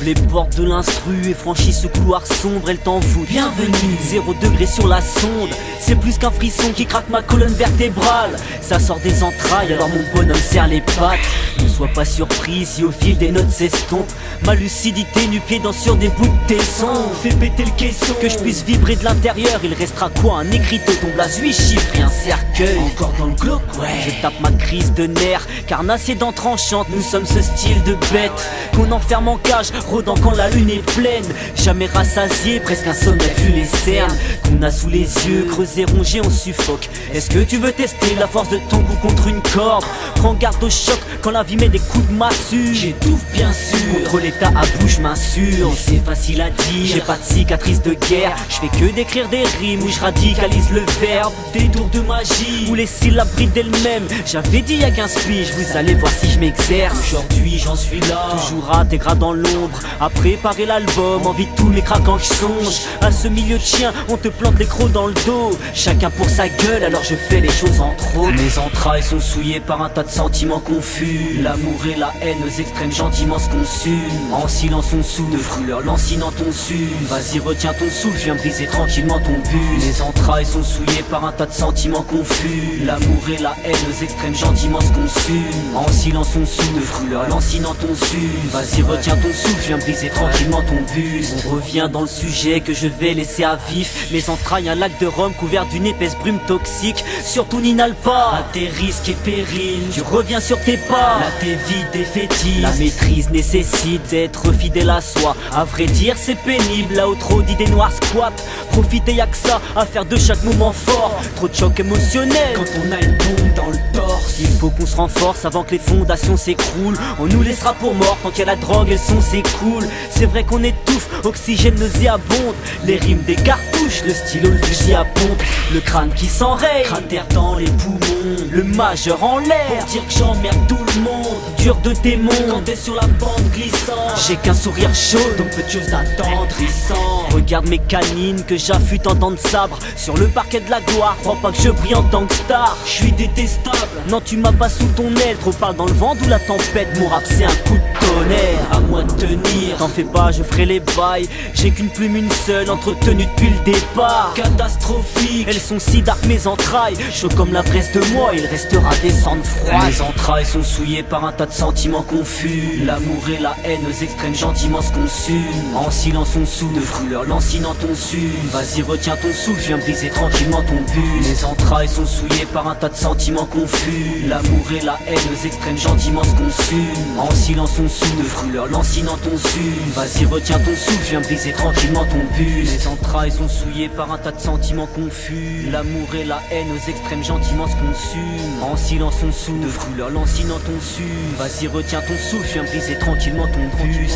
les portes de l'instru et franchis ce couloir sombre, elle t'en fout. Bienvenue, 0 degré sur la sonde. C'est plus qu'un frisson qui craque ma colonne vertébrale. Ça sort des entrailles, alors mon bonhomme serre les pattes. Ne sois pas surpris si au fil des notes s'estompe ma lucidité nu-pied dans sur des bouts de tesson. Fais péter le caisson, que je puisse vibrer de l'intérieur. Il restera quoi? Un écriteau, ton blase, 8 chiffres et un cercueil. Encore dans le glauque, ouais. Je tape ma crise de nerfs, carnassier dents tranchantes. Nous sommes ce style de bête qu'on enferme en cage, rôdant quand la lune est pleine. Jamais rassasié, presque un sommeil vu les cernes qu'on a sous les yeux, creusé, rongé, on suffoque. Est-ce que tu veux tester la force de ton goût contre une corde? Prends garde au choc quand la vie met des coups de massue. J'étouffe bien sûr, contre l'état à bouche m'insure. C'est facile à dire, j'ai pas de cicatrice de guerre. Je fais que d'écrire des rimes où je radicalise le verbe. Des tours de magie où les syllabes brillent d'elles-mêmes. J'avais dit y'a 15 piges, vous allez voir si je m'exerce. Aujourd'hui j'en suis là, toujours intégrat dans l'ombre, à préparer l'album, envie de tous les craquants que je songe. À ce milieu de chien, on te plante les crocs dans le dos. Chacun pour sa gueule, alors je fais les choses en trop. Mes entrailles sont souillées par un tas de sentiments confus. L'amour et la haine aux extrêmes gentiment se consument. En silence on souffle, de fruleur lancinant ton su. Vas-y retiens ton souffle, je viens briser tranquillement ton bus. Mes entrailles sont souillées par un tas de sentiments confus. L'amour et la haine aux extrêmes gentiment se consument. En silence on souffle, de fruleur lancinant ton su. Vas-y retiens ton souffle, je viens briser tranquillement ton bus. On revient dans le sujet que je vais laisser à vif. Mes entrailles un lac de rhum couvert d'une épaisse brume toxique. Surtout n'inhale pas à tes risques et périls. Tu reviens sur tes pas, là t'es vide et fétide. La maîtrise nécessite d'être fidèle à soi. À vrai dire c'est pénible, là où trop d'idées noires squattent. Profiter y'a que ça à faire de chaque moment fort. Trop de choc émotionnel quand on a une bombe dans le torse. Il faut qu'on se renforce avant que les fondations s'écroulent. On nous laissera pour mort tant qu'il y a la drogue et le son s'écoule. C'est vrai qu'on étouffe, oxygène nauséabonde. Les rimes des cartouches, le stylo, le fusil à pompe. Le crâne qui s'enraye, cratère dans les poumons. Le majeur en l'air, pour dire que j'emmerde tout le monde. Dur de démon, quand t'es sur la pente glissante. J'ai qu'un sourire chaud, donc peu de choses attendrissant. Regarde mes canines que j'affûte en dents de sabre. Sur le parquet de la gloire, crois pas que je brille en tant que star. Je suis détestable, non tu m'as pas sous ton aile. Trop parle dans le vent d'où la tempête. Mon rap c'est un coup de tonnerre, à moi de tenir. T'en fais pas, je ferai les bails. J'ai qu'une plume, une seule, entretenue depuis le départ. Catastrophique, elles sont si dark mes entrailles. Chaud comme la presse de moi, il restera des cendres froides. Mes entrailles sont souillées par un tas de sentiments confus. L'amour et la haine aux extrêmes gentiment se consument. En silence on souffle, de fruleur lancinant ton su. Vas-y retiens ton souffle, je viens briser tranquillement ton bus. Mes entrailles sont souillées par un tas de sentiments confus. L'amour et la haine aux extrêmes gentiment se consument. En silence on souffle, de fruleur lancinant ton su. Vas-y retiens ton souffle, je viens briser tranquillement ton bus. Mes entrailles sont souillées par un tas de sentiments confus. L'amour et la haine aux extrêmes gentiment se consument. En silence on souffle, de fruleur lancinant ton su. Vas-y retiens ton souffle, je viens briser tranquillement ton bus.